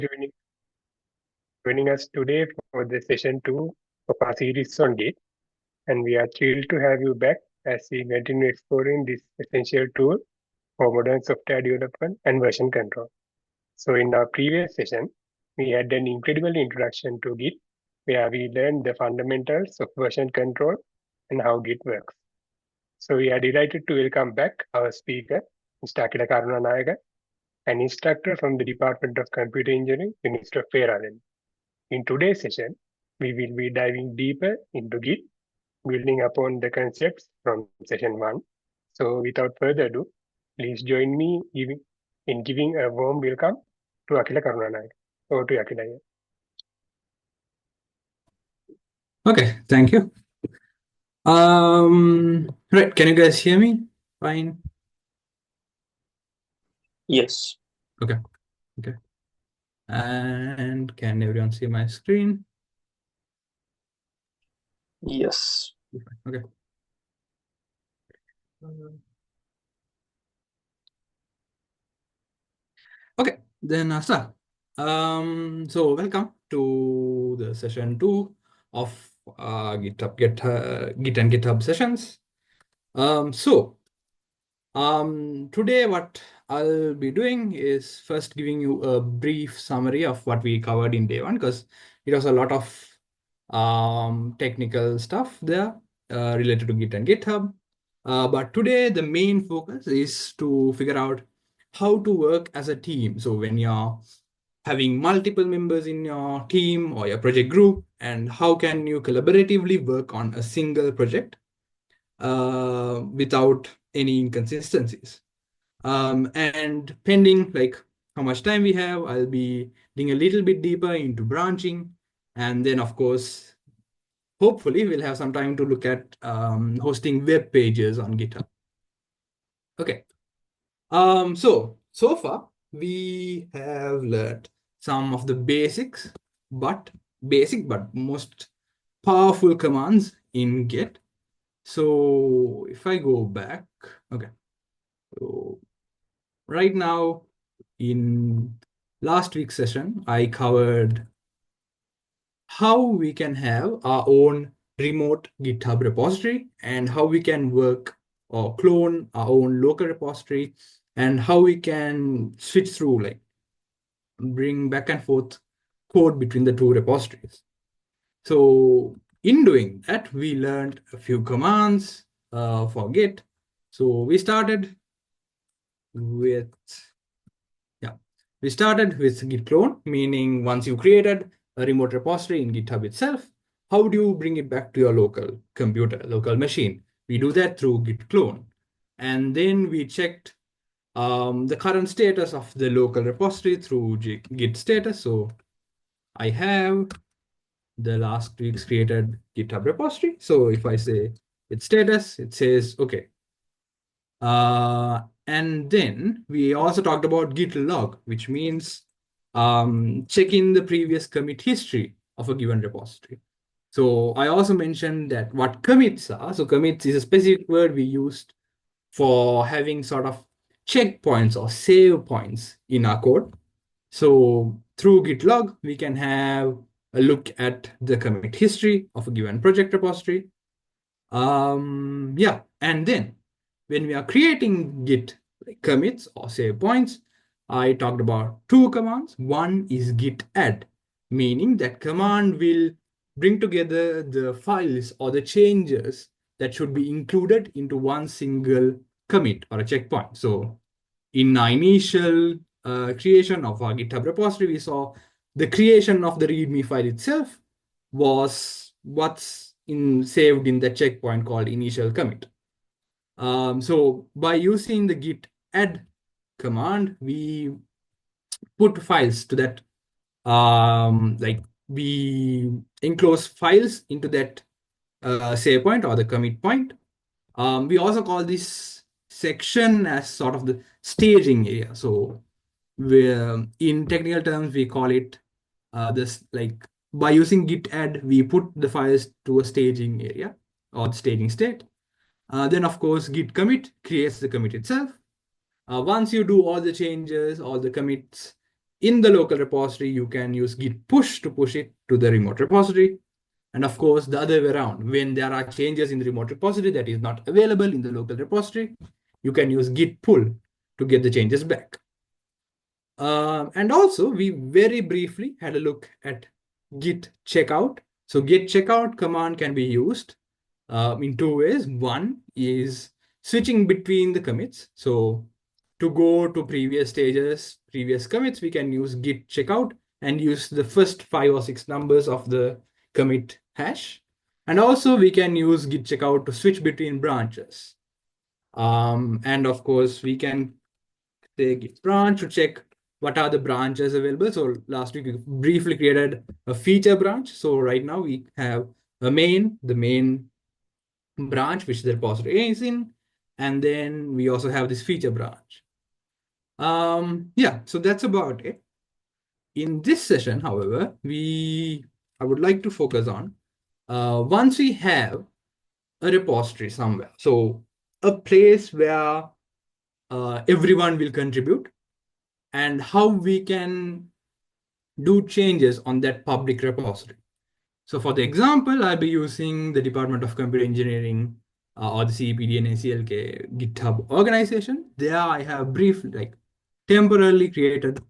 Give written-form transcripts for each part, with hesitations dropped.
joining, joining us today for the session 2 of our series on Git. And we are thrilled to have you back as we continue exploring this essential tool for modern software development and version control. So, in our previous session, we had an incredible introduction to Git where we learned the fundamentals of version control and how Git works. So, we are delighted to welcome back our speaker, Mr. Akila Karunanayaka, an instructor from the Department of Computer Engineering, University of Kerala. In today's session, we will be diving deeper into Git, building upon the concepts from session 1. So without further ado, please join me in giving a warm welcome to Akila Karunanayaka. Over to you, Akila. Okay, thank you. Right, can you guys hear me? Fine. Yes. Okay. And can everyone see my screen? Yes. Okay. Okay, then start. So welcome to the session 2 of Git and GitHub sessions. Today what I'll be doing is first giving you a brief summary of what we covered in day 1, because it was a lot of technical stuff there related to Git and GitHub. But today the main focus is to figure out how to work as a team. So when you're having multiple members in your team or your project group, and how can you collaboratively work on a single project without any inconsistencies. And pending like how much time we have, I'll be digging a little bit deeper into branching. And then of course, hopefully we'll have some time to look at hosting web pages on GitHub. Okay. So far we have learned some of the basics, but most powerful commands in Git. So if I go back, okay. So right now in last week's session, I covered how we can have our own remote GitHub repository and how we can work or clone our own local repository and how we can switch through, like bring back and forth code between the two repositories. So in doing that, we learned a few commands for Git. So we started with git clone, meaning once you created a remote repository in GitHub itself, how do you bring it back to your local computer, local machine? We do that through git clone. And then we checked the current status of the local repository through git status. So I have the last week's created GitHub repository. So if I say its status, it says, okay. And then we also talked about git log, which means checking the previous commit history of a given repository. So I also mentioned that what commits are. So commits is a specific word we used for having sort of checkpoints or save points in our code. So through git log, we can have a look at the commit history of a given project repository. And then when we are creating git commits or save points, I talked about two commands. One is git add, meaning that command will bring together the files or the changes that should be included into one single commit or a checkpoint. So in our initial creation of our GitHub repository, we saw the creation of the README file itself was what's saved in the checkpoint called initial commit. So by using the git add command, we put files to that, like we enclose files into that save point or the commit point. We also call this section as sort of the staging area. So in technical terms, we call it this, like by using git add, we put the files to a staging area or the staging state. Then of course, git commit creates the commit itself. Once you do all the changes, all the commits, in the local repository, you can use git push to push it to the remote repository. And of course, the other way around, when there are changes in the remote repository that is not available in the local repository, you can use git pull to get the changes back. And also, we very briefly had a look at git checkout. So git checkout command can be used in two ways. One is switching between the commits. So to go to previous stages, previous commits, we can use git checkout and use the first 5 or 6 numbers of the commit hash. And also we can use git checkout to switch between branches. And of course, we can say git branch to check what are the branches available. So last week we briefly created a feature branch. So right now we have the main branch, which the repository is in. And then we also have this feature branch. Yeah, so that's about it. In this session, however, I would like to focus on once we have a repository somewhere, so a place where everyone will contribute, and how we can do changes on that public repository. So for the example, I'll be using the Department of Computer Engineering or the CEPD and ACLK GitHub organization. There I have briefly, temporarily created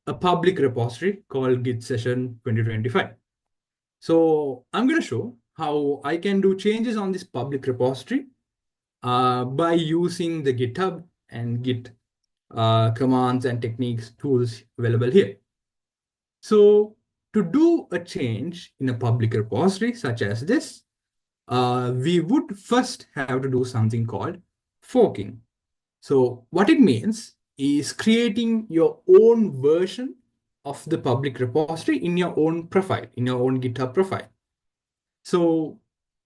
a public repository called Git Session 2025. So I'm going to show how I can do changes on this public repository by using the GitHub and Git commands and techniques tools available here. So to do a change in a public repository such as this, we would first have to do something called forking. So what it means is creating your own version of the public repository in your own profile, in your own GitHub profile. So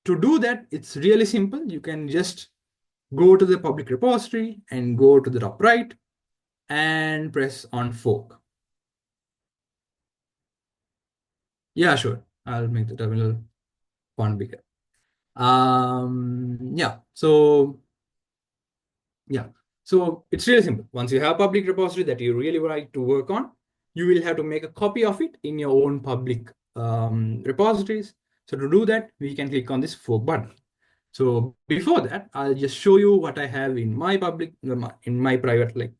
to do that, it's really simple. You can just go to the public repository and go to the top right and press on fork. Yeah, sure. I'll make the terminal font bigger. Yeah. So it's really simple. Once you have a public repository that you really like to work on, you will have to make a copy of it in your own public repositories. So to do that, we can click on this fork button. So before that, I'll just show you what I have in my public, in my private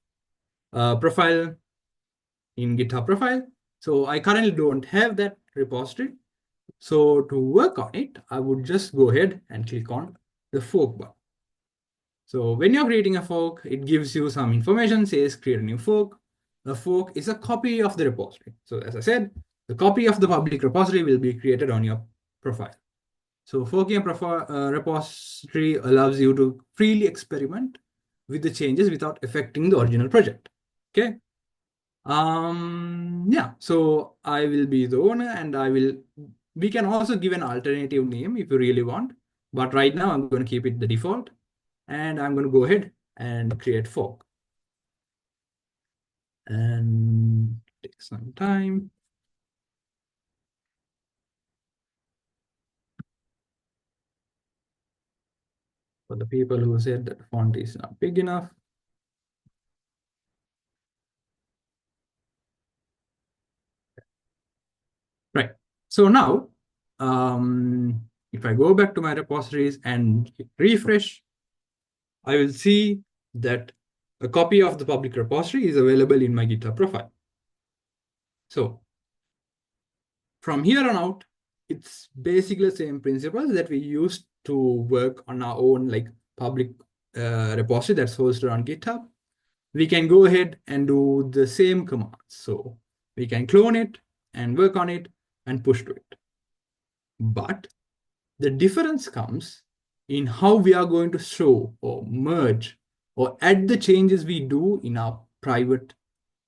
profile, in GitHub profile. So I currently don't have that repository. So to work on it, I would just go ahead and click on the fork button. So when you're creating a fork, it gives you some information, says create a new fork. A fork is a copy of the repository. So as I said, the copy of the public repository will be created on your profile. So forking a repository allows you to freely experiment with the changes without affecting the original project. Okay. Yeah, so I will be the owner, and we can also give an alternative name if you really want. But right now I'm going to keep it the default, and I'm going to go ahead and create fork. And take some time. For the people who said that the font is not big enough. Right. So now, if I go back to my repositories and refresh, I will see that a copy of the public repository is available in my GitHub profile. So from here on out, it's basically the same principles that we used to work on our own public repository that's hosted on GitHub. We can go ahead and do the same commands. So we can clone it and work on it and push to it. But the difference comes in how we are going to show or merge or add the changes we do in our private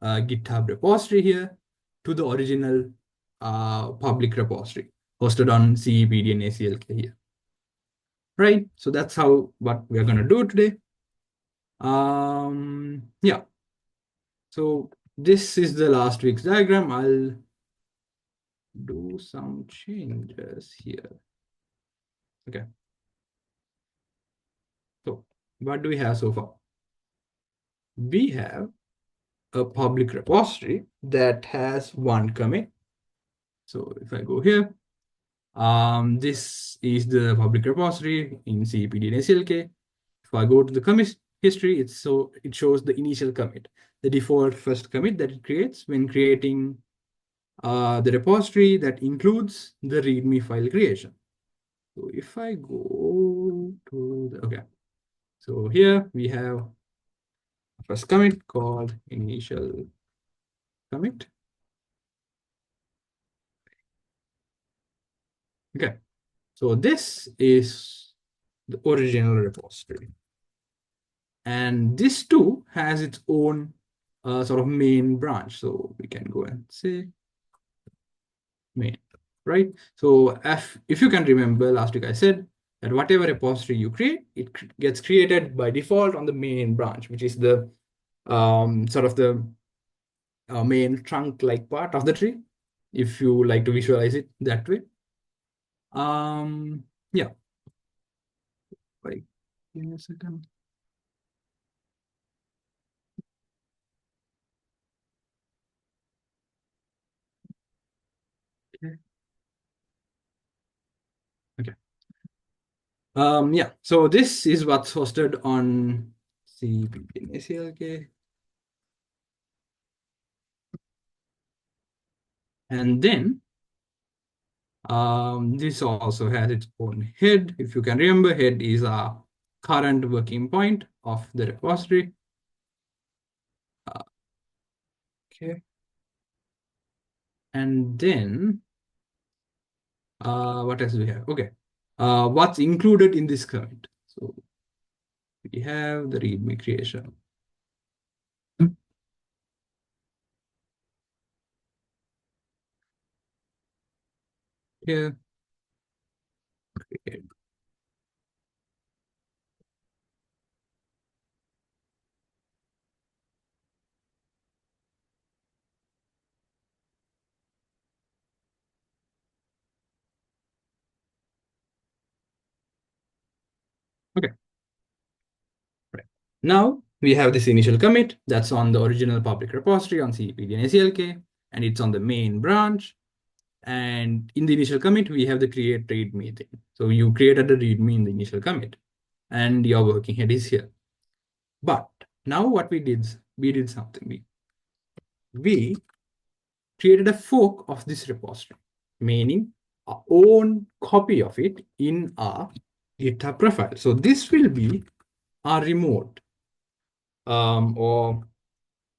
GitHub repository here to the original public repository hosted on CEPD and ACLK here. Right, so that's what we're going to do today. Yeah, so this is the last week's diagram. I'll do some changes here. Okay. So what do we have so far? We have a public repository that has one commit. So if I go here, this is the public repository in CPD and ACLK. If I go to the commit history, it shows the initial commit, the default first commit that it creates when creating the repository that includes the README file creation. So if I go to okay, so here we have a first commit called initial commit. Okay, so this is the original repository. And this too has its own sort of main branch. So we can go and say main, right? So if you can remember, last week I said that whatever repository you create, it gets created by default on the main branch, which is the sort of the main trunk-like part of the tree, if you like to visualize it that way. Yeah. Wait, give me a second. Okay. Okay. Yeah, so this is what's hosted on CPD and ACLK. And then this also has its own head. If you can remember, head is a current working point of the repository. Okay. And then what else do we have? Okay. What's included in this commit? So we have the README creation. Here. Okay. Okay. Right. Now we have this initial commit that's on the original public repository on CPD and ACLK, and it's on the main branch. And in the initial commit, we have the create readme thing. So you created a readme in the initial commit, and your working head is here. But now what we did something. We created a fork of this repository, meaning our own copy of it in our GitHub profile. So this will be our remote or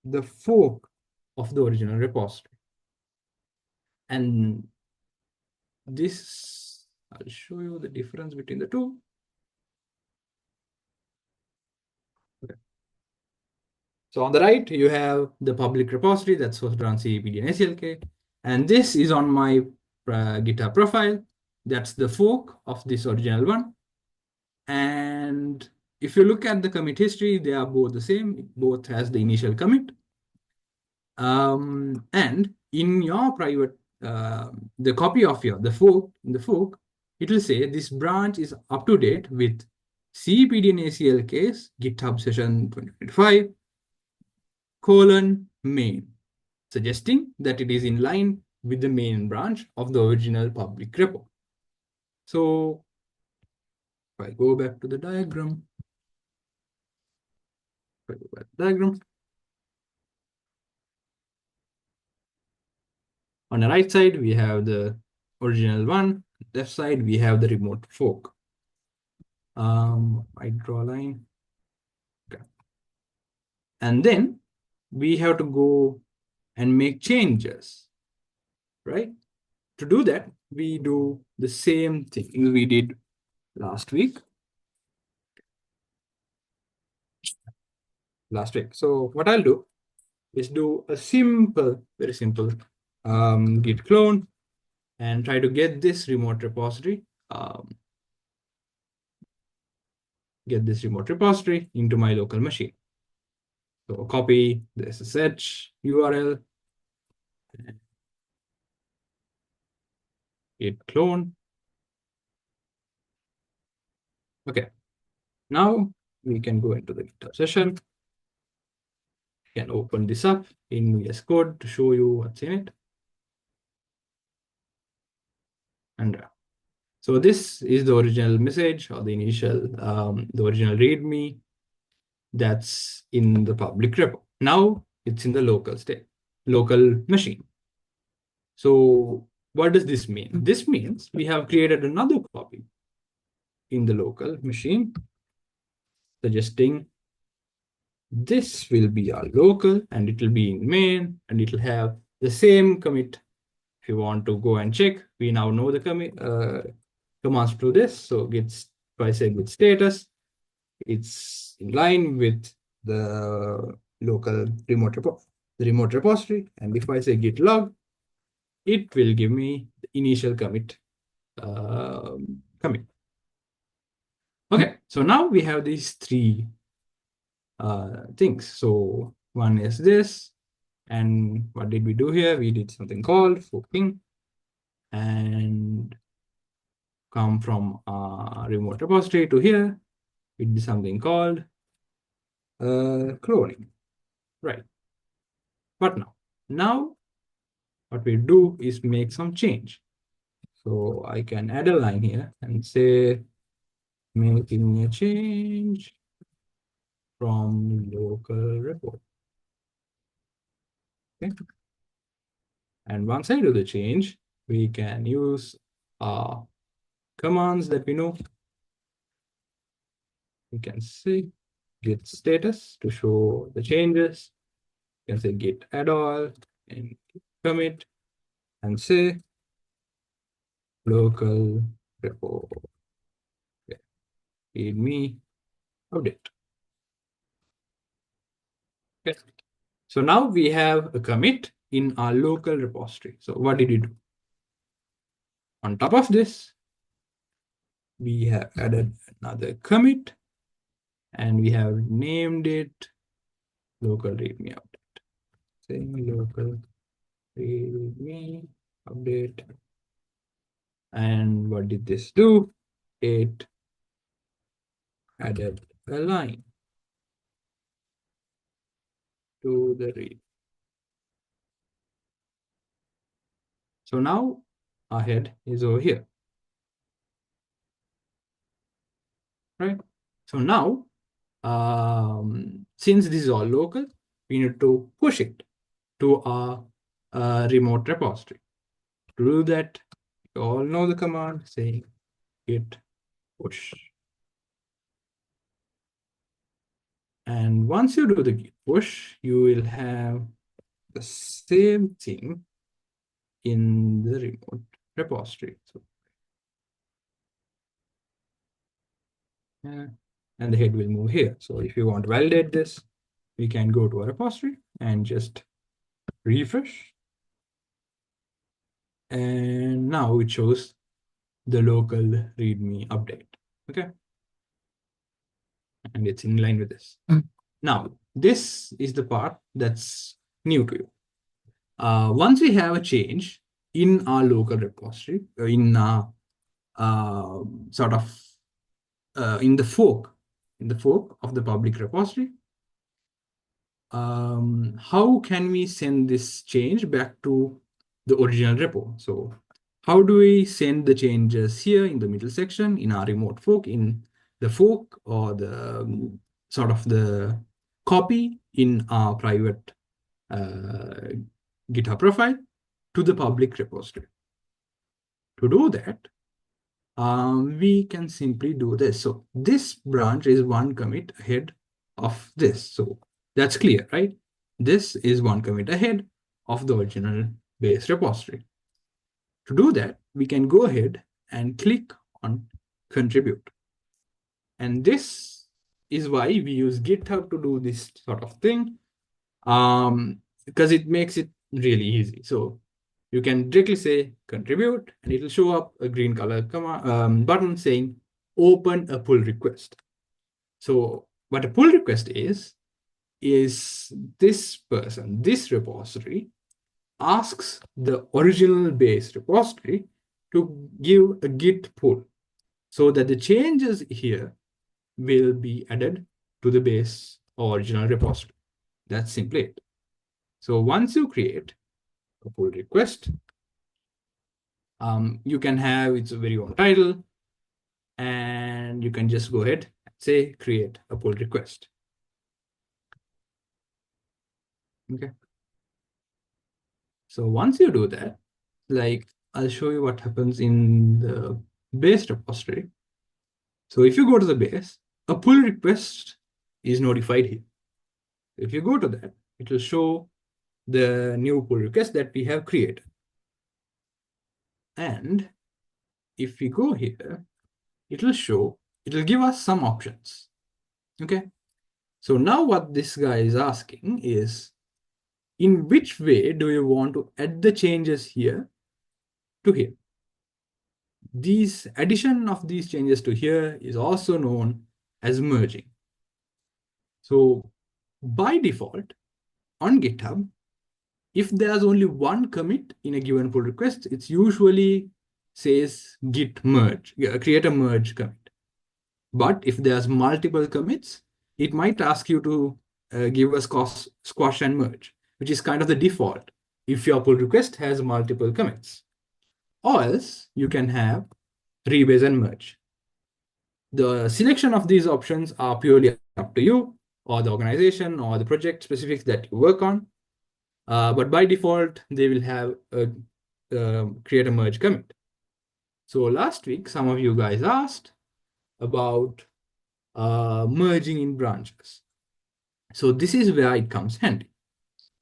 the fork of the original repository. And this, I'll show you the difference between the two. Okay. So on the right, you have the public repository that's hosted on CPD and ACLK. And this is on my GitHub profile. That's the fork of this original one. And if you look at the commit history, they are both the same. It both has the initial commit. And in your private, the copy of the fork, it will say this branch is up to date with CPD and ACLK's GitHub session 2025 :main, suggesting that it is in line with the main branch of the original public repo. So if I go back to the diagram, on the right side, we have the original one. Left side, we have the remote fork. I draw a line. Okay. And then we have to go and make changes, right? To do that, we do the same thing we did last week. So what I'll do is do a very simple git clone and try to get this remote repository, into my local machine. So copy the SSH URL, git clone. Okay, now we can go into the GitHub session. can open this up in VS Code to show you what's in it. And so this is the original message or the initial, the original README that's in the public repo. Now it's in the local state, local machine. So what does this mean? This means we have created another copy in the local machine, suggesting this will be our local and it will be in main and it will have the same commit. If you want to go and check, we now know the commands to this. So if I say git status, it's in line with the local remote repository. And if I say git log, it will give me the initial commit. Okay, so now we have these three things. So one is this, and what did we do here? We did something called forking and come from remote repository to here. We did something called cloning, right? But now what we do is make some change. So I can add a line here and say making a change from local report. Okay. And once I do the change, we can use commands that we know. We can say git status to show the changes. You can say git add all and commit and say local repo readme update. Okay. So now we have a commit in our local repository. So what did we do? On top of this, we have added another commit and we have named it local readme update. Saying local readme update. And what did this do? It added a line to the read. So now our head is over here. Right? So now, since this is all local, we need to push it to our remote repository. To do that, you all know the command saying git push. And once you do the git push, you will have the same thing in the remote repository. So, yeah, and the head will move here. So if you want to validate this, we can go to a repository and just refresh. And now it shows the local README update. Okay. And it's in line with this. Now, this is the part that's new to you. Once we have a change in our local repository, in in the fork of the public repository, how can we send this change back to the original repo? So how do we send the changes here in the middle section in our remote fork, in the fork or the sort of the copy in our private GitHub profile to the public repository? To do that, we can simply do this. So this branch is one commit ahead of this. So that's clear, right? This is one commit ahead of the original base repository. To do that, we can go ahead and click on contribute. And this is why we use GitHub to do this sort of thing, because it makes it really easy. So you can directly say contribute, and it will show up a green color button saying open a pull request. So what a pull request is this person, this repository, asks the original base repository to give a git pull so that the changes here will be added to the base original repository. That's simply it. So once you create a pull request, you can have its very own title, and you can just go ahead and say create a pull request. Okay. So once you do that, like I'll show you what happens in the base repository. So if you go to the base, a pull request is notified here. If you go to that, it will show the new pull request that we have created. And if we go here, it will give us some options. Okay. So now what this guy is asking is, in which way do you want to add the changes here to here? These addition of these changes to here is also known as merging. So by default on GitHub, if there's only one commit in a given pull request, it's usually says git merge, create a merge commit. But if there's multiple commits, it might ask you to give a squash and merge, which is kind of the default if your pull request has multiple commits. Or else you can have rebase and merge. The selection of these options are purely up to you or the organization or the project specifics that you work on. But by default, they will have create a merge commit. So last week, some of you guys asked about merging in branches. So this is where it comes handy.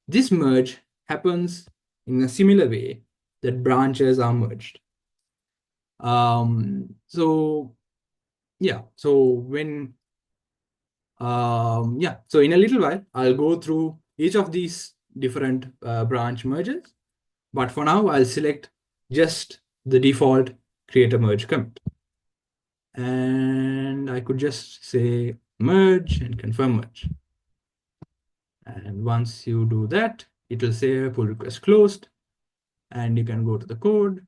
This merge happens in a similar way that branches are merged. So in a little while, I'll go through each of these different branch merges. But for now, I'll select just the default create a merge commit. And I could just say merge and confirm merge. And once you do that, it will say pull request closed. And you can go to the code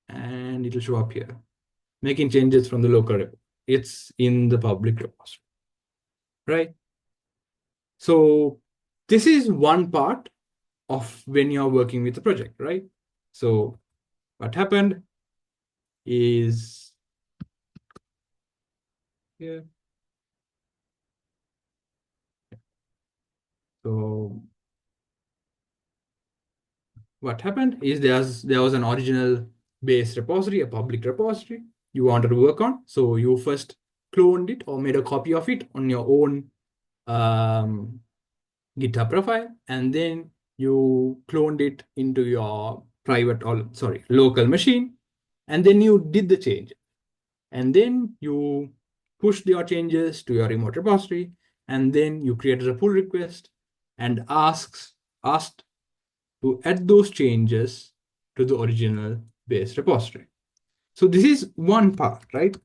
and it will show up here. Making changes from the local repo. It's in the public repository, right? So this is one part of when you're working with a project, right? So what happened is here. So what happened is there was an original base repository, a public repository you wanted to work on. So you first cloned it or made a copy of it on your own GitHub profile, and then you cloned it into your local machine, and then you did the change. And then you pushed your changes to your remote repository, and then you created a pull request and asked to add those changes to the original base repository. So this is one part, right?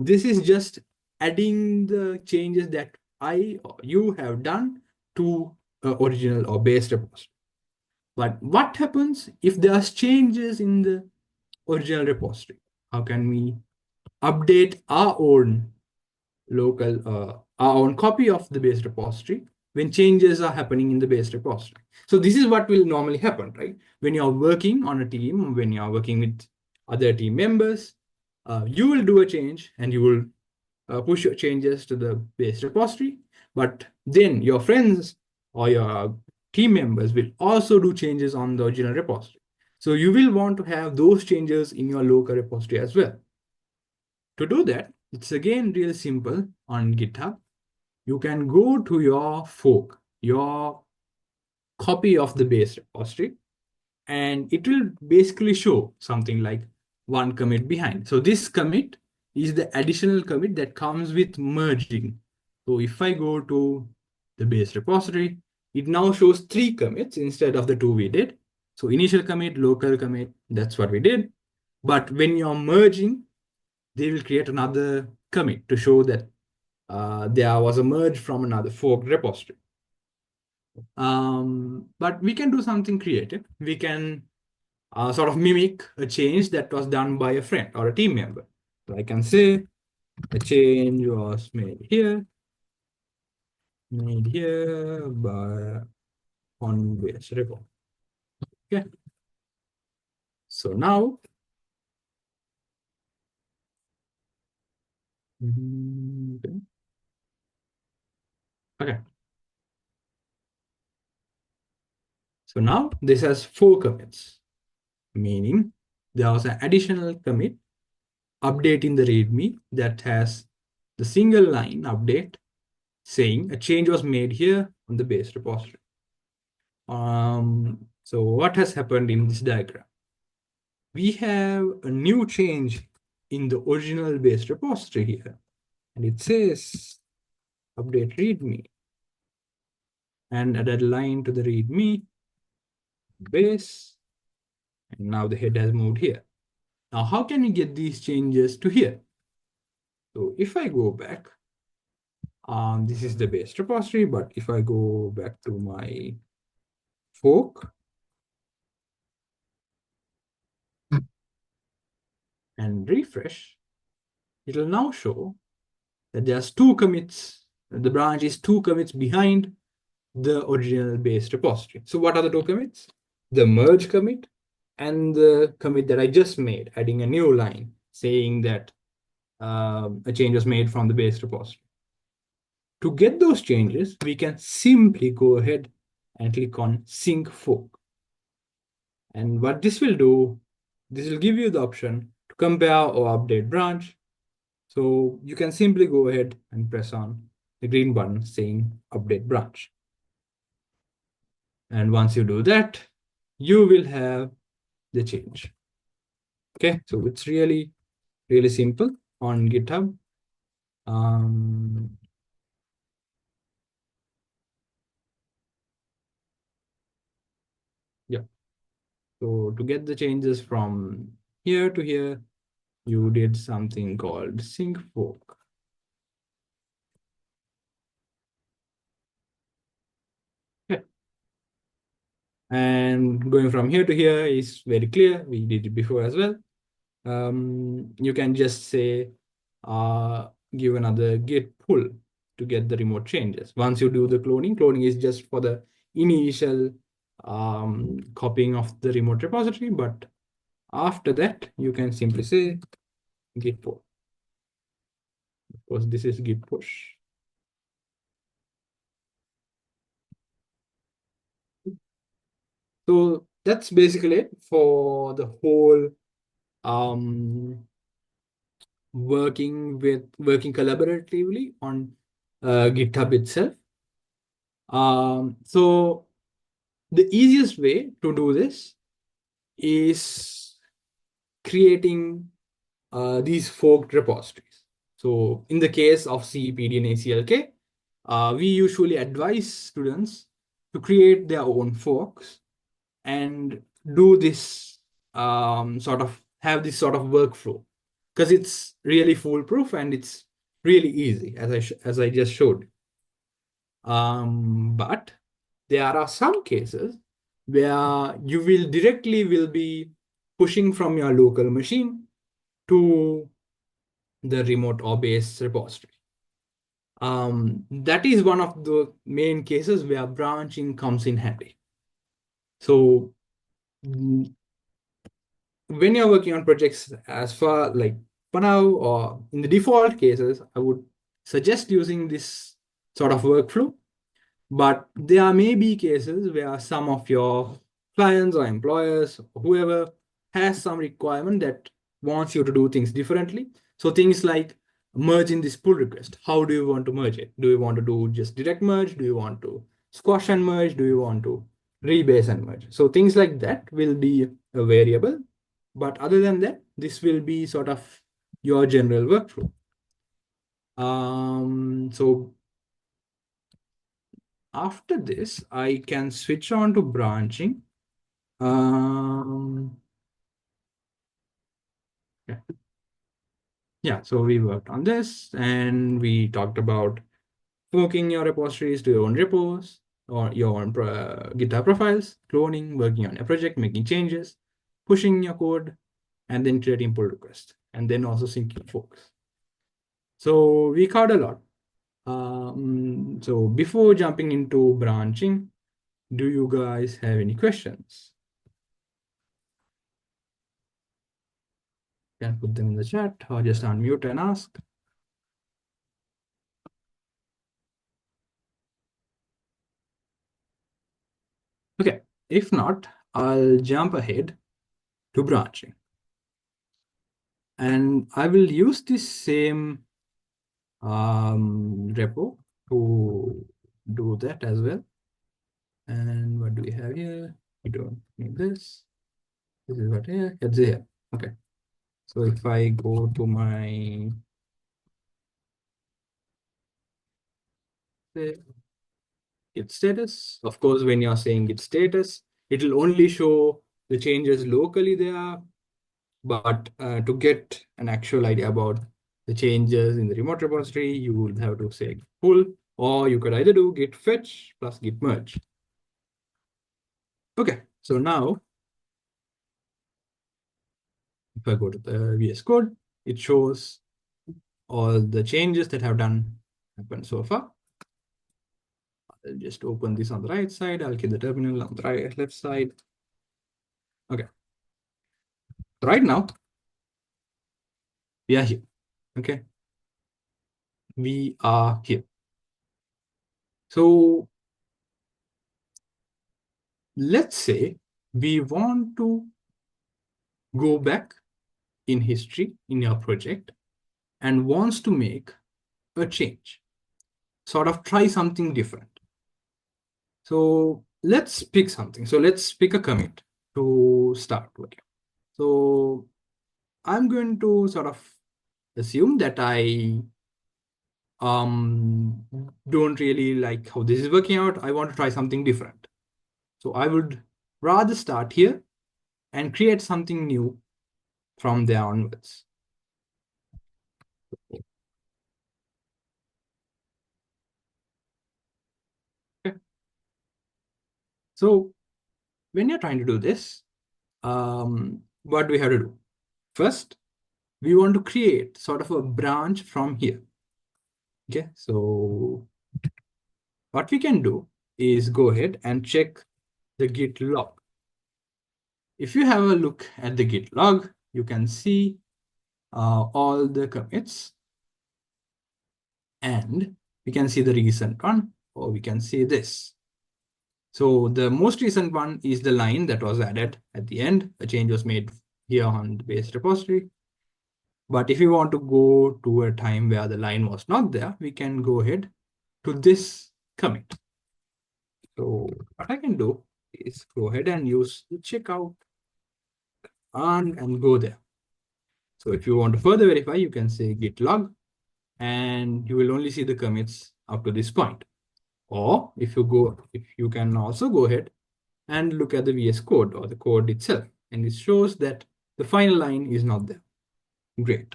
This is just adding the changes that I or you have done to original or base repository. But what happens if there's changes in the original repository? How can we update our own local, our own copy of the base repository when changes are happening in the base repository? So this is what will normally happen, right? When you're working on a team, when you're working with other team members, you will do a change and you will push your changes to the base repository, but then your friends or your team members will also do changes on the original repository. So you will want to have those changes in your local repository as well. To do that, it's again really simple on GitHub. You can go to your fork, your copy of the base repository, and it will basically show something like one commit behind. So this commit is the additional commit that comes with merging. So if I go to the base repository, it now shows 3 commits instead of the 2 we did. So initial commit, local commit, that's what we did. But when you're merging, they will create another commit to show that there was a merge from another forked repository. But we can do something creative. We can sort of mimic a change that was done by a friend or a team member. So I can say a change was made here. made here by on base repo. Okay. So now, okay. So now this has 4 commits, meaning there was an additional commit update in the README that has the single line update saying a change was made here on the base repository. So what has happened in this diagram? We have a new change in the original base repository here, and it says update README, and add a line to the README base, and now the head has moved here. Now, how can we get these changes to here? So if I go back, this is the base repository, but if I go back to my fork and refresh, it will now show that there's 2 commits. The branch is 2 commits behind the original base repository. So what are the 2 commits? The merge commit and the commit that I just made, adding a new line saying that a change was made from the base repository. To get those changes, we can simply go ahead and click on sync fork. And what this will do, this will give you the option to compare or update branch. So you can simply go ahead and press on the green button saying update branch. And once you do that, you will have the change. Okay, so it's really, really simple on GitHub. Yeah. So to get the changes from here to here, you did something called sync fork. Okay. And going from here to here is very clear. We did it before as well. You can just say, give another git pull to get the remote changes. Once you do the cloning is just for the initial copying of the remote repository. But after that, you can simply say git pull. Of course, this is git push. So that's basically it for the whole working collaboratively on GitHub itself. So the easiest way to do this is creating these forked repositories. So in the case of CEPD and ACLK, we usually advise students to create their own forks and do this have this sort of workflow, because it's really foolproof and it's really easy, as I just showed. But there are some cases where you will directly be pushing from your local machine to the remote or base repository. That is one of the main cases where branching comes in handy. So when you're working on projects for now or in the default cases, I would suggest using this sort of workflow. But there may be cases where some of your clients or employers, or whoever has some requirement that wants you to do things differently. So things like merging this pull request. How do you want to merge it? Do you want to do just direct merge? Do you want to squash and merge? Do you want to rebase and merge? So things like that will be a variable. But other than that, this will be sort of your general workflow. So after this, I can switch on to branching. Yeah, so we worked on this and we talked about forking your repositories to your own repos or your own GitHub profiles, cloning, working on a project, making changes, pushing your code, and then creating pull requests, and then also syncing forks. So we covered a lot. So before jumping into branching, do you guys have any questions? You can put them in the chat or just unmute and ask. Okay, if not, I'll jump ahead to branching. And I will use this same repo to do that as well. And what do we have here? We don't need this. This is what here. It's here. Okay. So if I go to my Git status, of course, when you're saying Git status, it will only show the changes locally there. But to get an actual idea about the changes in the remote repository, you would have to say pull, or you could either do git fetch plus git merge. Okay, so now if I go to the VS Code, it shows all the changes that have happened so far. I'll just open this on the right side. I'll keep the terminal on the left side. Okay. Right now, we are here. Okay. We are here. So let's say we want to go back in history in your project and wants to make a change, sort of try something different. So let's pick something. So let's pick a commit to start with. So I'm going to sort of assume that I don't really like how this is working out. I want to try something different. So I would rather start here and create something new from there onwards. Okay. So when you're trying to do this, what do we have to do? First, we want to create sort of a branch from here. Okay, so what we can do is go ahead and check the Git log. If you have a look at the Git log, you can see all the commits, and we can see the recent one, or we can see this. So the most recent one is the line that was added at the end. A change was made here on the base repository. But if you want to go to a time where the line was not there, we can go ahead to this commit. So what I can do is go ahead and use the checkout and go there. So if you want to further verify, you can say git log, and you will only see the commits up to this point. Or if you can also go ahead and look at the VS Code or the code itself, and it shows that the final line is not there. Great.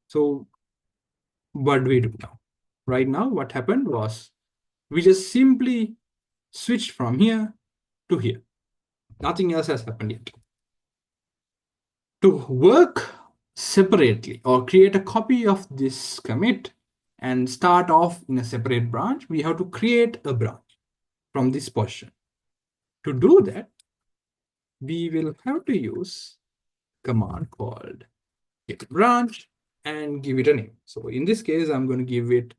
So what do we do now? Right now, what happened was we just simply switched from here to here. Nothing else has happened yet. To work separately or create a copy of this commit and start off in a separate branch, we have to create a branch from this position. To do that, we will have to use a command called git branch and give it a name. So in this case, I'm going to give it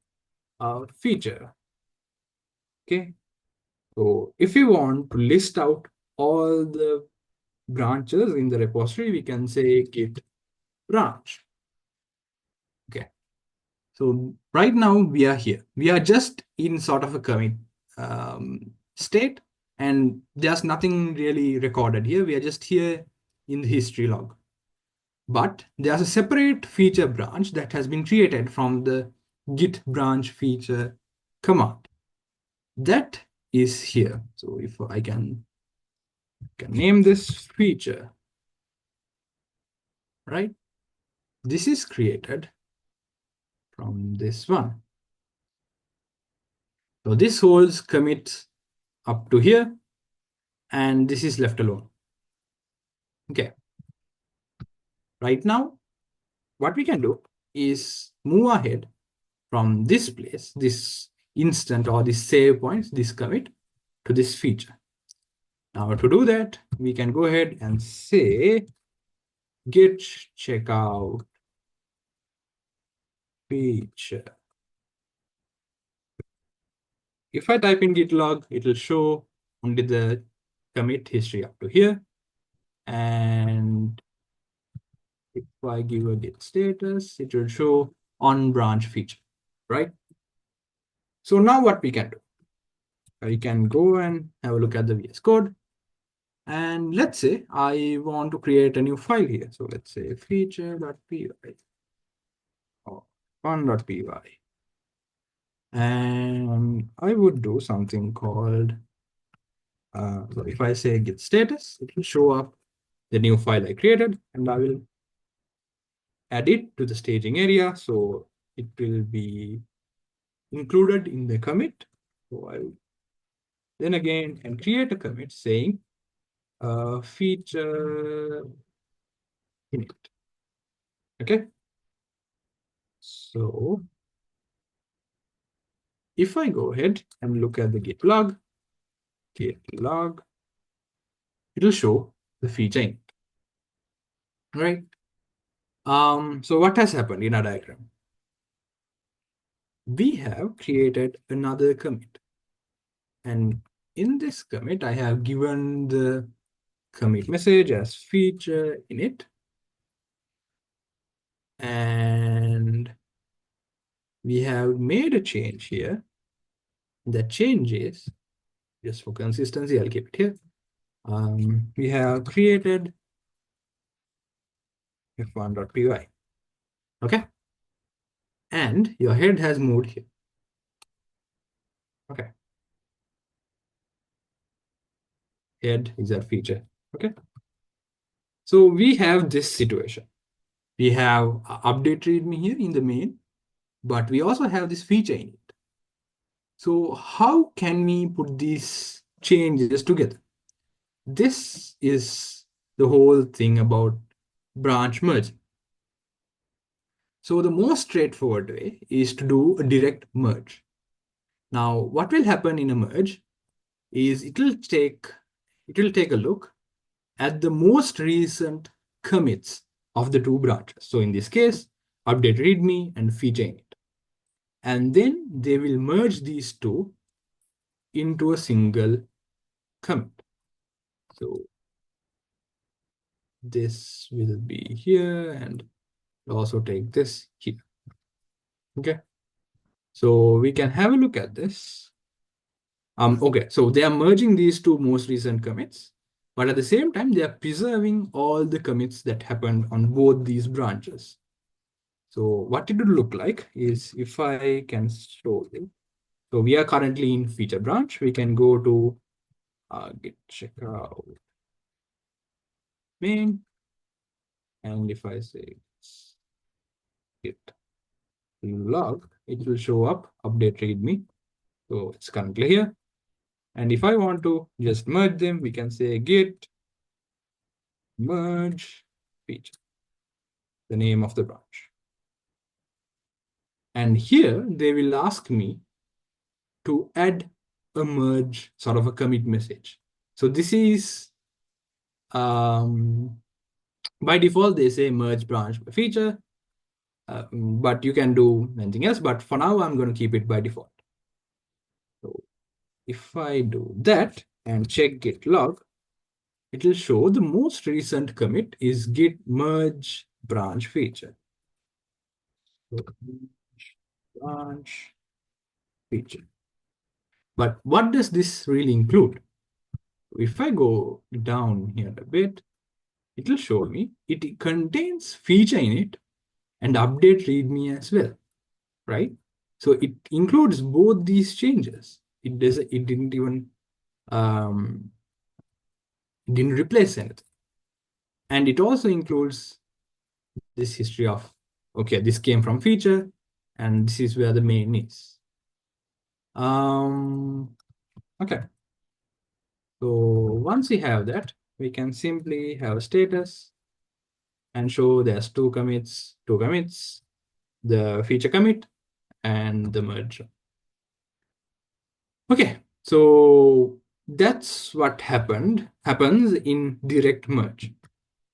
a feature. Okay. So if we want to list out all the branches in the repository, we can say git branch. Okay. So right now we are here. We are just in sort of a commit state, and there's nothing really recorded here. We are just here in the history log. But there's a separate feature branch that has been created from the git branch feature command. That is here. So if I can name this feature, right? This is created from this one. So this holds commits up to here, and this is left alone. Okay. Right now, what we can do is move ahead from this place, this instant or this save points, this commit to this feature. Now to do that, we can go ahead and say git checkout feature. If I type in git log, it will show only the commit history up to here. And if I give a git status, it will show on branch feature, right? So now what we can do, we can go and have a look at the VS Code. And let's say I want to create a new file here. So let's say feature.py or fun.py. And I would do something called, so if I say git status, it will show up the new file I created, and I will add it to the staging area. So it will be included in the commit. So I will then again and create a commit saying feature init. Okay. So if I go ahead and look at the git log, it will show the feature init. Right. So what has happened in our diagram? We have created another commit. And in this commit, I have given the commit message as feature init. And we have made a change here. The change is, just for consistency, I'll keep it here. We have created f1.py. Okay. And your head has moved here. Okay. Head is our feature. Okay. So we have this situation. We have update readme here in the main, but we also have this feature in it. So how can we put these changes together? This is the whole thing about branch merging. So the most straightforward way is to do a direct merge. Now, what will happen in a merge is it will take a look at the most recent commits of the two branches. So in this case, update readme and feature init. And then they will merge these two into a single commit. So this will be here, and also take this here. Okay. So we can have a look at this. Okay, so they are merging these two most recent commits, but at the same time, they are preserving all the commits that happened on both these branches. So what it would look like is, if I can show you. So we are currently in feature branch. We can go to git checkout main. And if I say git log, it will show up update readme. So it's currently here. And if I want to just merge them, we can say git merge feature, the name of the branch. And here they will ask me to add a merge, sort of a commit message. So this is, by default, they say merge branch by feature, but you can do anything else. But for now, I'm going to keep it by default. So if I do that and check git log, it will show the most recent commit is git merge branch feature. So, branch feature. But what does this really include? If I go down here a bit, it will show me it contains feature init and update readme as well, right? So it includes both these changes. It didn't even didn't replace anything. And it also includes this history of, okay, this came from feature, and this is where the main is. Okay. So once we have that, we can simply have a status and show there's two commits, the feature commit and the merge. Okay, so that's what happens in direct merge.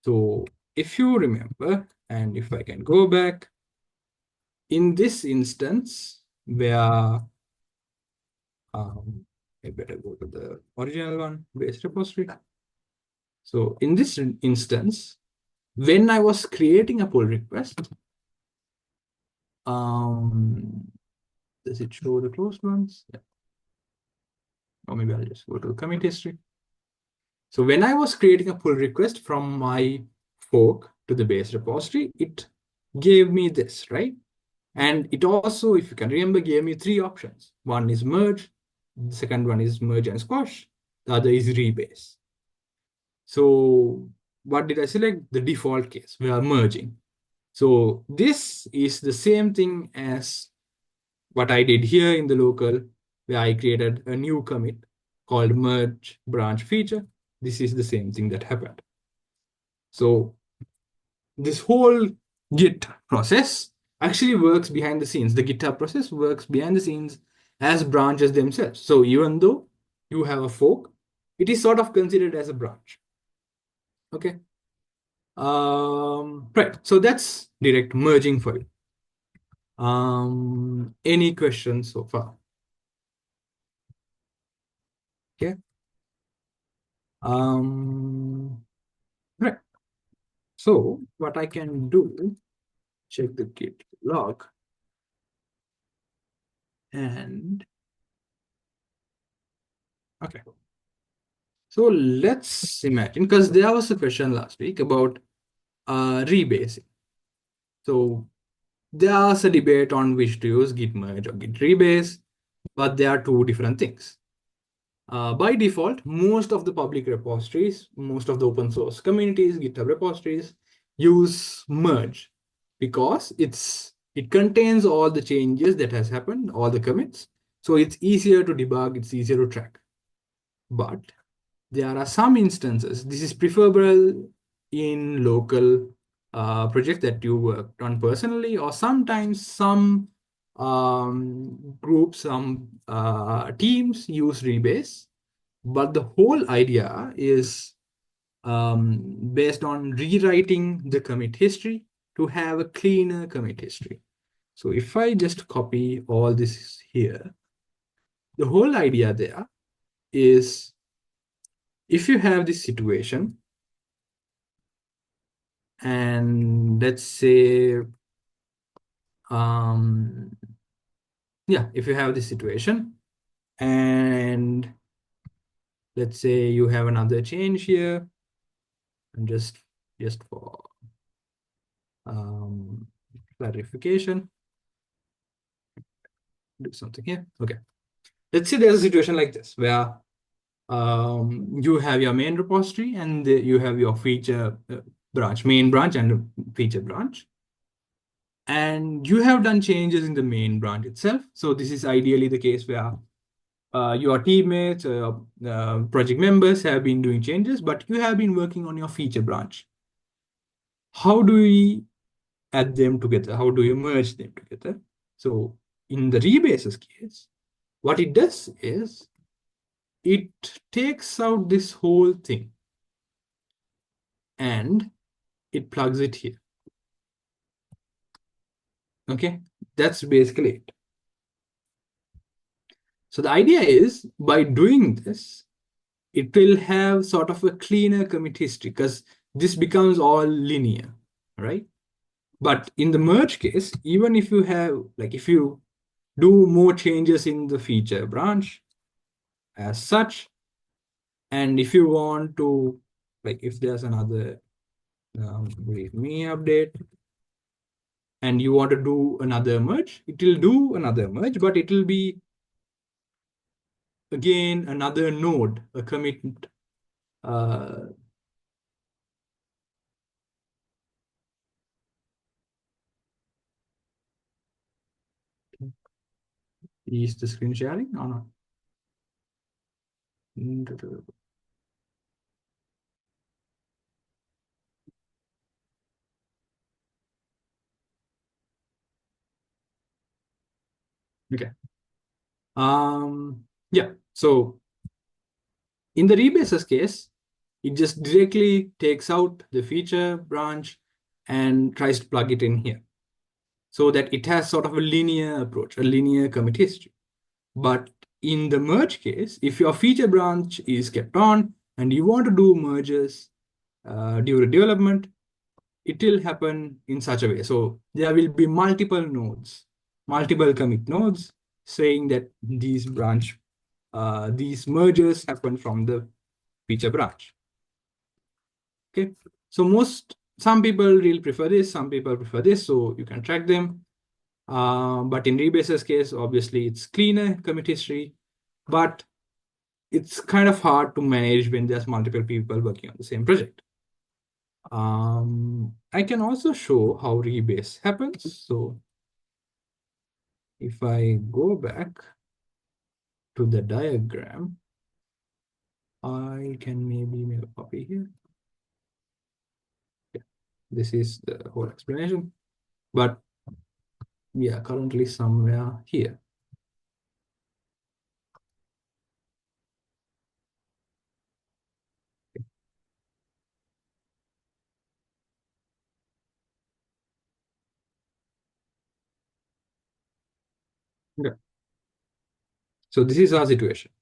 So if you remember, and if I can go back, in this instance where I better go to the original one, base repository. So in this instance, when I was creating a pull request, does it show the closed ones? Yeah. Or maybe I'll just go to the commit history. So when I was creating a pull request from my fork to the base repository, it gave me this, right? And it also, if you can remember, gave me three options. One is merge, the second one is merge and squash, the other is rebase. So what did I select? The default case, we are merging. So this is the same thing as what I did here in the local, where I created a new commit called merge branch feature. This is the same thing that happened. So this whole Git process actually works behind the scenes. The GitHub process works behind the scenes as branches themselves. So even though you have a fork, it is sort of considered as a branch. Okay. Right. So that's direct merging for you. Any questions so far? Okay. Right. So what I can do, check the Git log, and okay. So let's imagine, because there was a question last week about rebasing. So there's a debate on which to use, Git merge or Git rebase, but they are two different things. By default, most of the public repositories, most of the open source communities, GitHub repositories use merge because it contains all the changes that has happened, all the commits. So it's easier to debug, it's easier to track. But there are some instances, this is preferable in local projects that you worked on personally, or sometimes some groups, some teams use rebase. But the whole idea is based on rewriting the commit history to have a cleaner commit history. So if I just copy all this here, the whole idea there is, if you have this situation, and let's say, yeah, if you have this situation, and let's say you have another change here, and just for clarification, do something here. Okay. Let's say there's a situation like this where you have your main repository and you have your feature branch, main branch and feature branch. And you have done changes in the main branch itself. So this is ideally the case where your teammates, project members have been doing changes, but you have been working on your feature branch. How do we add them together? How do you merge them together? So in the rebases case, what it does is it takes out this whole thing and it plugs it here. Okay, that's basically it. So the idea is, by doing this, it will have sort of a cleaner commit history because this becomes all linear, right? But in the merge case, even if you have, like, if you do more changes in the feature branch as such, and if you want to, like, if there's another readme update, and you want to do another merge, it will do another merge, but it will be, again, another node, a commit. Is the screen sharing or not? Okay. Yeah. So in the rebases case, it just directly takes out the feature branch and tries to plug it in here, so that it has sort of a linear approach, a linear commit history. But in the merge case, if your feature branch is kept on and you want to do merges during development, it will happen in such a way. So there will be multiple nodes, multiple commit nodes saying that these mergers happen from the feature branch. Okay, so some people really prefer this, some people prefer this, so you can track them. But in rebase's case, obviously it's cleaner commit history, but it's kind of hard to manage when there's multiple people working on the same project. I can also show how rebase happens. So if I go back to the diagram, I can maybe make a copy here. Yeah, this is the whole explanation, but we are currently somewhere here. Okay. So this is our situation.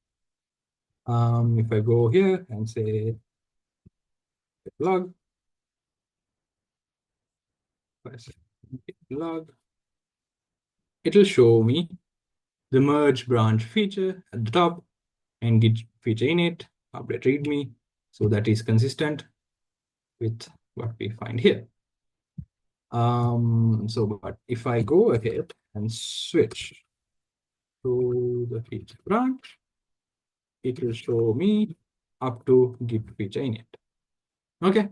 If I go here and say log, log, it'll show me the merge branch feature at the top and git feature init, update readme. So that is consistent with what we find here. But if I go ahead and switch to the feature branch, it will show me up to git feature init. Okay,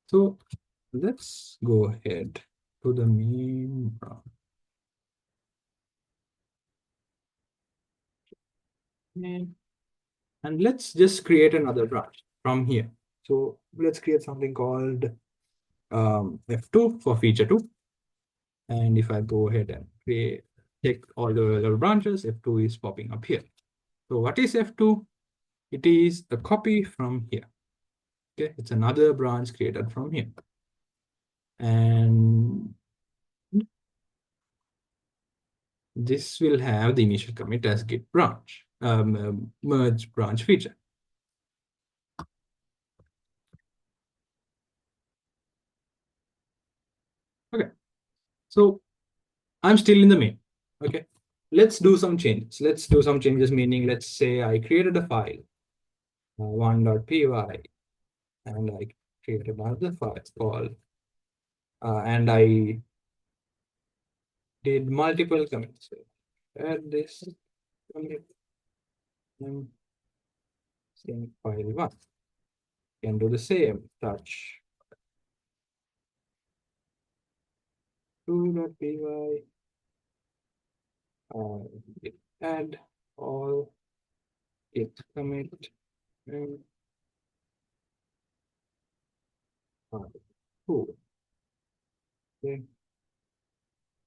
so let's go ahead to the main branch. And let's just create another branch from here. So let's create something called F2 for feature 2. And if I go ahead and take all the other branches, F2 is popping up here. So what is F2? It is a copy from here. Okay, it's another branch created from here. And this will have the initial commit as git branch, merge branch feature. Okay, so I'm still in the main. Okay, let's do some changes. Let's do some changes, meaning let's say I created a file, one.py, and I created another file called, and I did multiple commits. Add this commit and same file one. Can do the same touch 2.py, add all git commit and file two. Okay.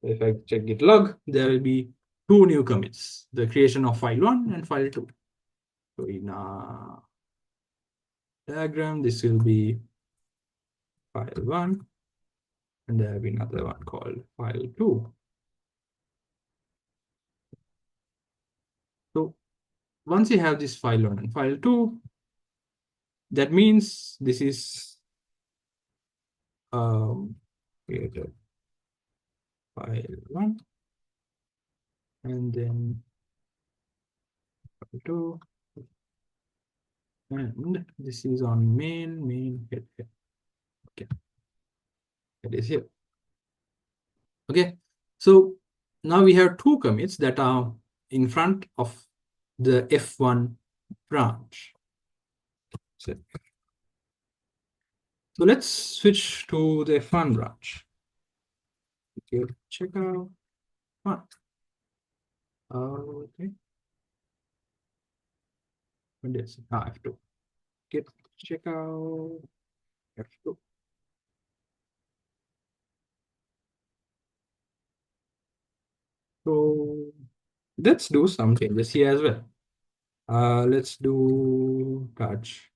If I check git log, there will be two new commits, the creation of file 1 and file 2. So in our diagram, this will be file 1, and there will be another one called file 2. So once you have this file 1 and file 2, that means this is created file 1 and then file 2, and this is on main head. Okay, it is here. Okay, so now we have two commits that are in front of the F1 branch. So let's switch to the F1 branch. Okay, check out one. Okay. What is it? F2. Get check out F2. So let's do some changes here as well. Let's do touch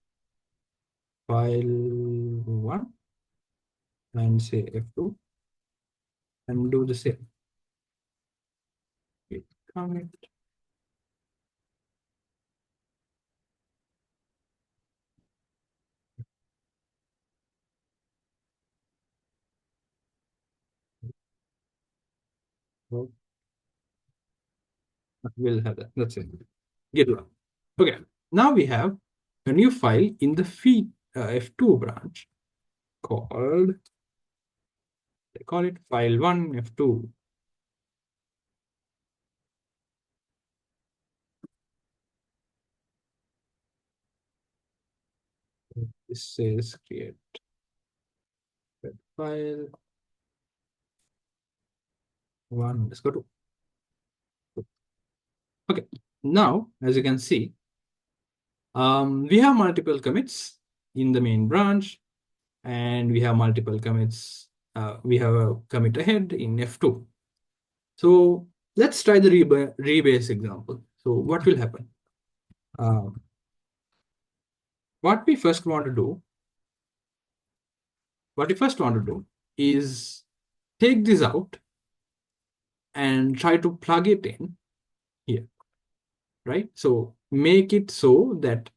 file1 and say F2 and do the same. Git commit. Well, we'll have that. That's it. Git log. Okay. Now we have a new file in the feed F2 branch called, they call it file1 F2. This says create file one. Let's go to. Okay. Now, as you can see, we have multiple commits in the main branch, and we have multiple commits. We have a commit ahead in F2. So let's try the rebase example. So what will happen? What we first want to do is take this out and try to plug it in here, right? So make it so that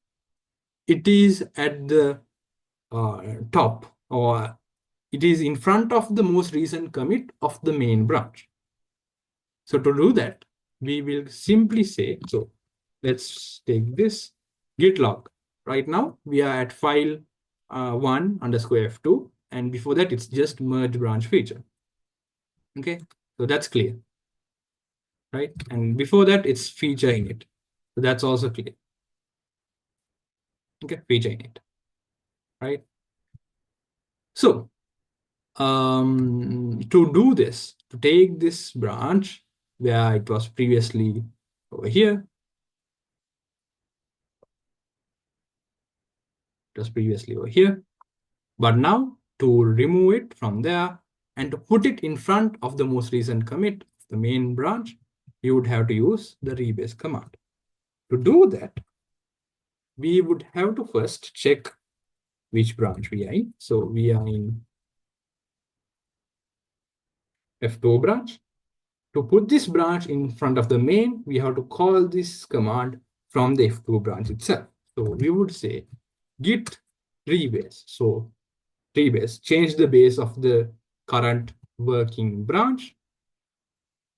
it is at the top, or it is in front of the most recent commit of the main branch. So to do that, we will simply say, so let's take this git log. Right now, we are at file 1 underscore F2, and before that, it's just merge branch feature. Okay, so that's clear, right? And before that, it's feature init. So that's also clear. Okay, feature init, right? So to do this, to take this branch where it was previously over here, it was previously over here, but now to remove it from there and to put it in front of the most recent commit of the main branch, you would have to use the rebase command. To do that, we would have to first check which branch we are in. So we are in F2 branch. To put this branch in front of the main, we have to call this command from the F2 branch itself. So we would say git rebase. So rebase, change the base of the current working branch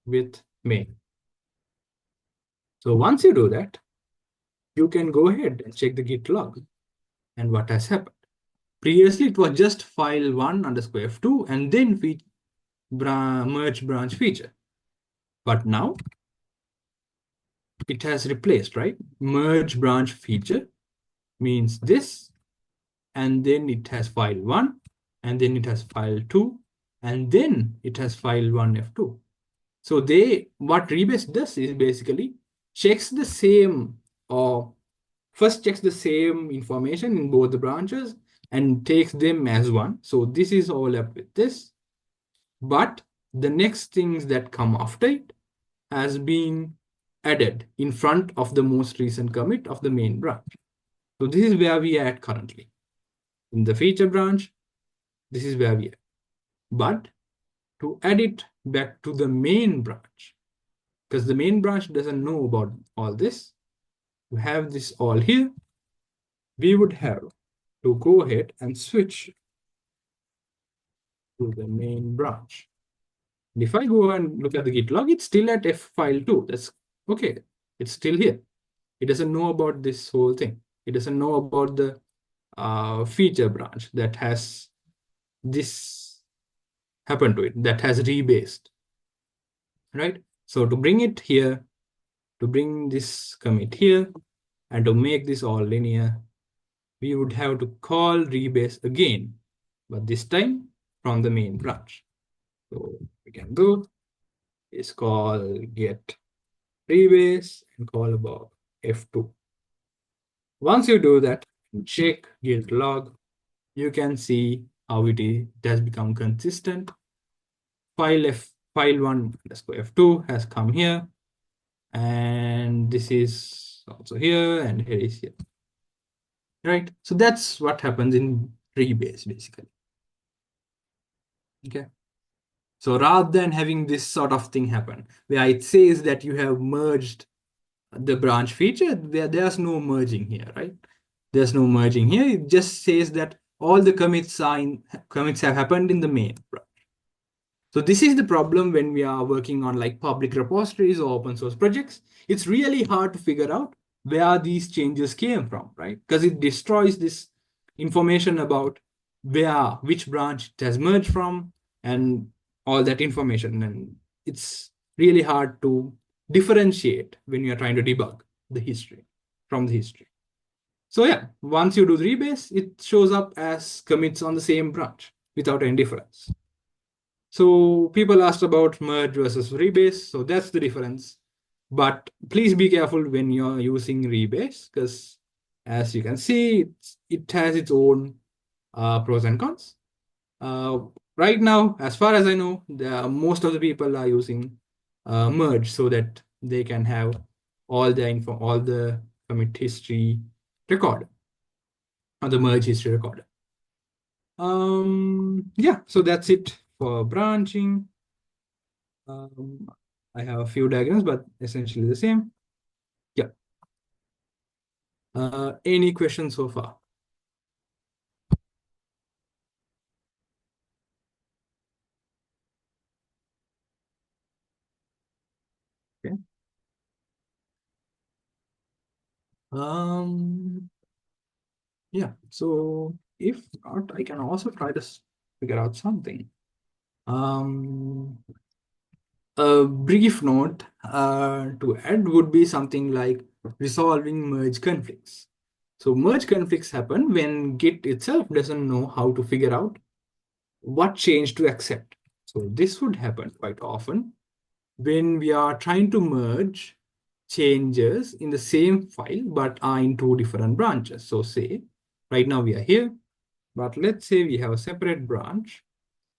with main. So once you do that, you can go ahead and check the git log and what has happened. Previously, it was just file 1 underscore F2 and then merge branch feature. But now it has replaced, right? Merge branch feature means this, and then it has file 1, and then it has file 2, and then it has file 1 F2. So what rebase does is basically checks the same, or first checks the same information in both the branches and takes them as one. So this is overlap with this, but the next things that come after it has been added in front of the most recent commit of the main branch. So this is where we are at currently. In the feature branch, this is where we are. But to add it back to the main branch, because the main branch doesn't know about all this, to have this all here, we would have to go ahead and switch to the main branch. And if I go and look at the git log, it's still at F file 2. That's okay. It's still here. It doesn't know about this whole thing. It doesn't know about the feature branch that has this happen to it, that has rebased, right? So to bring it here, to bring this commit here, and to make this all linear, we would have to call rebase again, but this time from the main branch. So we can do is call get rebase and call about F2. Once you do that, check git log, you can see how it has become consistent. File 1 underscore F2 has come here, And this is also here, and here is here. Right? So that's what happens in rebase, basically. Okay. So rather than having this sort of thing happen, where it says that you have merged the branch feature, there's no merging here, right? There's no merging here. It just says that all the commits have happened in the main branch. So this is the problem when we are working on like public repositories or open source projects. It's really hard to figure out where these changes came from, right? Because it destroys this information about which branch it has merged from and all that information. And it's really hard to differentiate when you're trying to debug the history from the history. So yeah, once you do the rebase, it shows up as commits on the same branch without any difference. So people asked about merge versus rebase. So that's the difference. But please be careful when you're using rebase, because as you can see, it has its own pros and cons. Right now, as far as I know, most of the people are using merge so that they can have all the info, all the commit history recorded, or the merge history recorded. Yeah, so that's it for branching. I have a few diagrams, but essentially the same. Yeah. Any questions so far? Okay. Yeah. So if not, I can also try to figure out something. A brief note to add would be something like resolving merge conflicts. So merge conflicts happen when Git itself doesn't know how to figure out what change to accept. So this would happen quite often when we are trying to merge changes in the same file but are in two different branches. So say right now we are here, but let's say we have a separate branch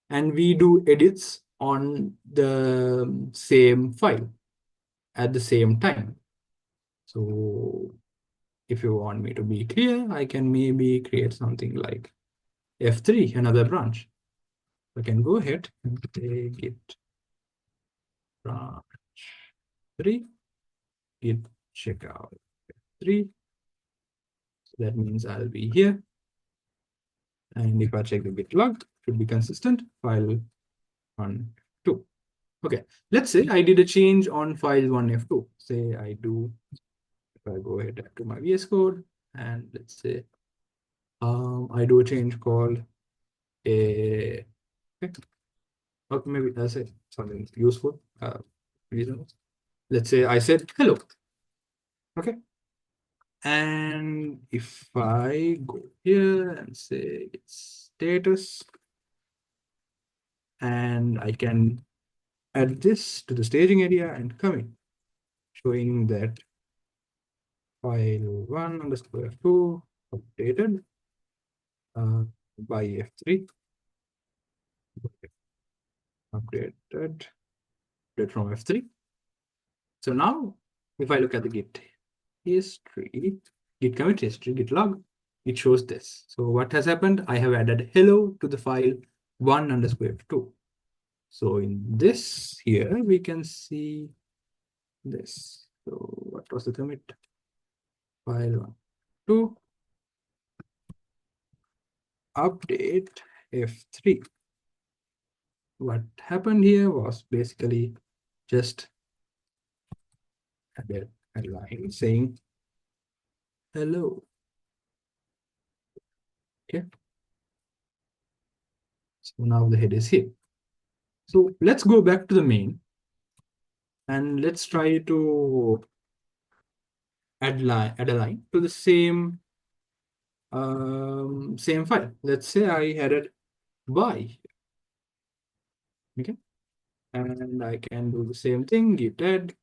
and we do edits on the same file at the same time. So if you want me to be clear, I can maybe create something like F3, another branch. I can go ahead and say git branch 3, git checkout 3. So that means I'll be here. And if I check the git log, it should be consistent, file 1, 2. Okay, let's say I did a change on file 1f2. Say I do, if I go ahead to my VS Code, and let's say I do a change called a, okay, or maybe I'll say something useful, reasonable. Let's say I said hello. Okay. And if I go here and say it's status, and I can add this to the staging area and commit, showing that file 1 underscore f2 updated by f3, updated from f3. So now, if I look at the Git history, Git commit history, Git log, it shows this. So what has happened? I have added hello to the file 1 underscore f2. So in this here, we can see this. So what was the commit? File 1, 2, update F3. What happened here was basically just added a line saying hello. Okay. So now the head is here. So let's go back to the main and let's try to add a line to the same file. Let's say I added by. Okay. And I can do the same thing, git add,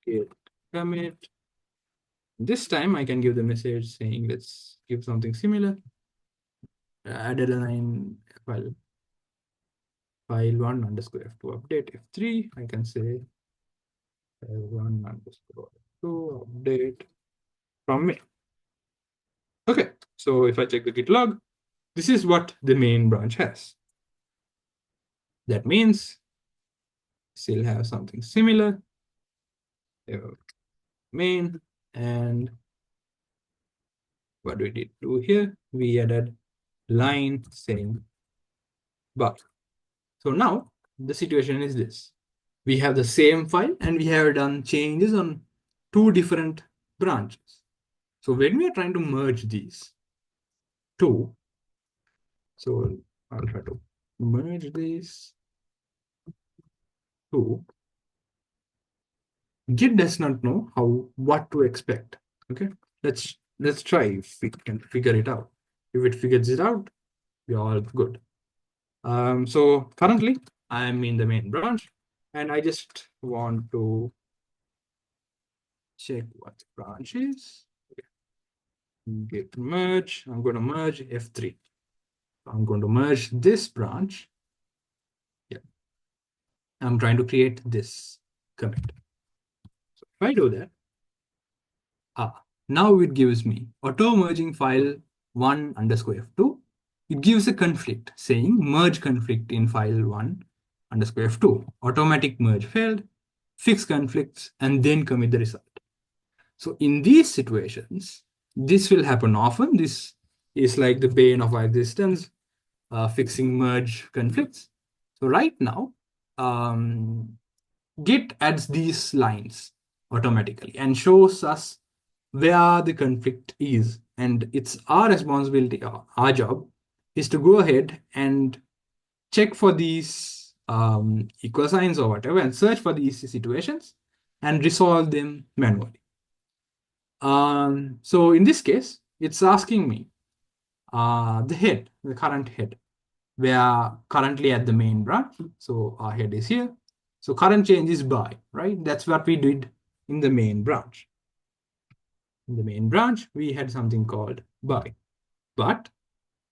git commit. This time I can give the message saying let's give something similar. Added a line file 1 underscore f2 update f3. I can say One underscore to update from me. Okay, so if I check the git log, this is what the main branch has. That means still have something similar. Main, and what we did do here, we added line saying bug. So now the situation is this. We have the same file and we have done changes on two different branches. So when we are trying to merge these two, so I'll try to merge these two. Git does not know what to expect. Okay, let's try if we can figure it out. If it figures it out, we are all good. So currently I'm in the main branch and I just want to check what the branch is. Git merge. I'm going to merge F3. I'm going to merge this branch. Yeah. I'm trying to create this commit. So if I do that, now it gives me auto merging file 1 underscore F2. It gives a conflict saying merge conflict in file 1 underscore F2. Automatic merge failed, fix conflicts, and then commit the result. So in these situations, this will happen often. This is like the bane of our existence, fixing merge conflicts. So right now, Git adds these lines automatically and shows us where the conflict is. And it's our responsibility, our job, is to go ahead and check for these equal signs or whatever and search for these situations and resolve them manually. So in this case, it's asking me the current head. We are currently at the main branch. So our head is here. So current change is by, right? That's what we did in the main branch. In the main branch, we had something called by. But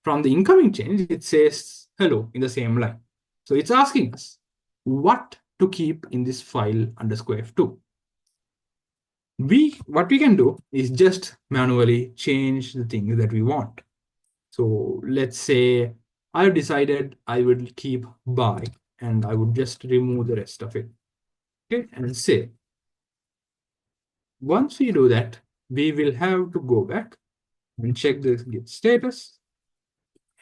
from the incoming change, it says hello in the same line. So it's asking us what to keep in this file underscore F2. What we can do is just manually change the things that we want. So let's say I've decided I would keep by and I would just remove the rest of it. Okay, and save. Once we do that, we will have to go back and check the Git status.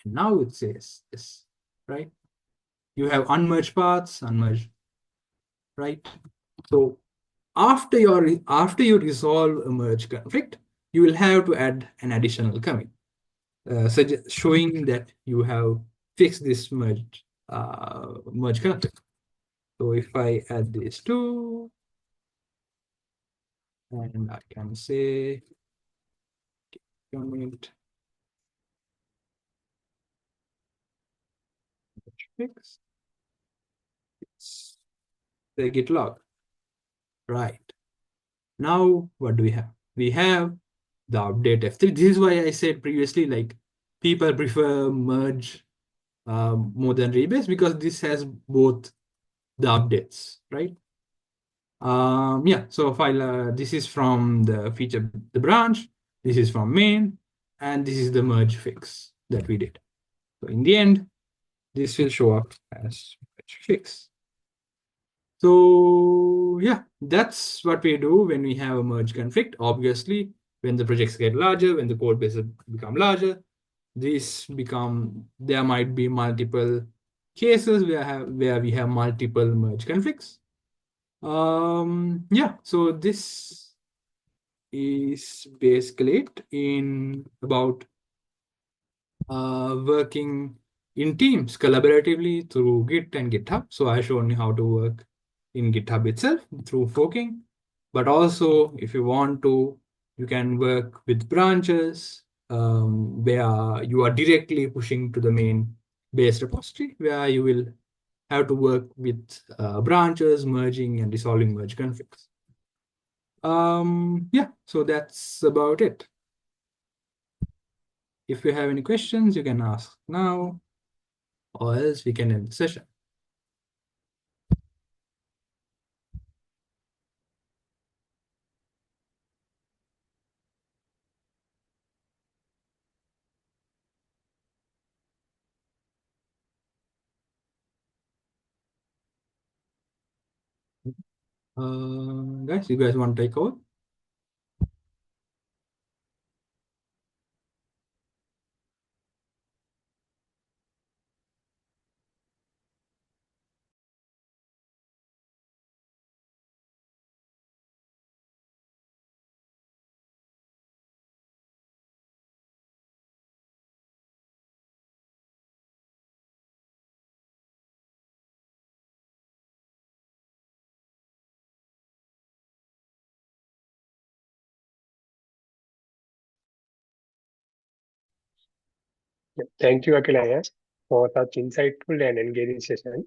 And now it says this, right? You have unmerged paths, unmerged, right? So after you resolve a merge conflict, you will have to add an additional commit, showing that you have fixed this merge conflict. So if I add these two, and I can say commit fix, it's the git log. Right. Now, what do we have? We have the update F3. This is why I said previously, like people prefer merge more than rebase because this has both the updates, right? Yeah, so file, this is from the feature, the branch, this is from main, and this is the merge fix that we did. So in the end, this will show up as merge fix. So yeah, that's what we do when we have a merge conflict. Obviously, when the projects get larger, when the code bases become larger, there might be multiple cases where we have multiple merge conflicts. Yeah, so this is basically it in about working in teams collaboratively through Git and GitHub. So I've shown you how to work in GitHub itself through forking, but also if you want to, you can work with branches where you are directly pushing to the main base repository, where you will have to work with branches, merging and resolving merge conflicts. Yeah, so that's about it. If you have any questions, you can ask now, or else we can end the session. Guys, you guys want to take over? Thank you, Akilaya, for such insightful and engaging session.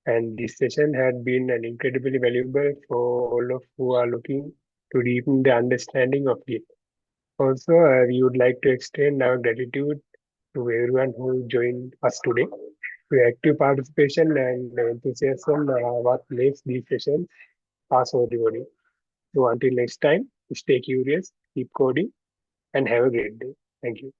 And this session had been an incredibly valuable for all of who are looking to deepen the understanding of Git. Also, we would like to extend our gratitude to everyone who joined us today. Your active participation and enthusiasm are what makes these sessions are so rewarding. So until next time, stay curious, keep coding, and have a great day. Thank you.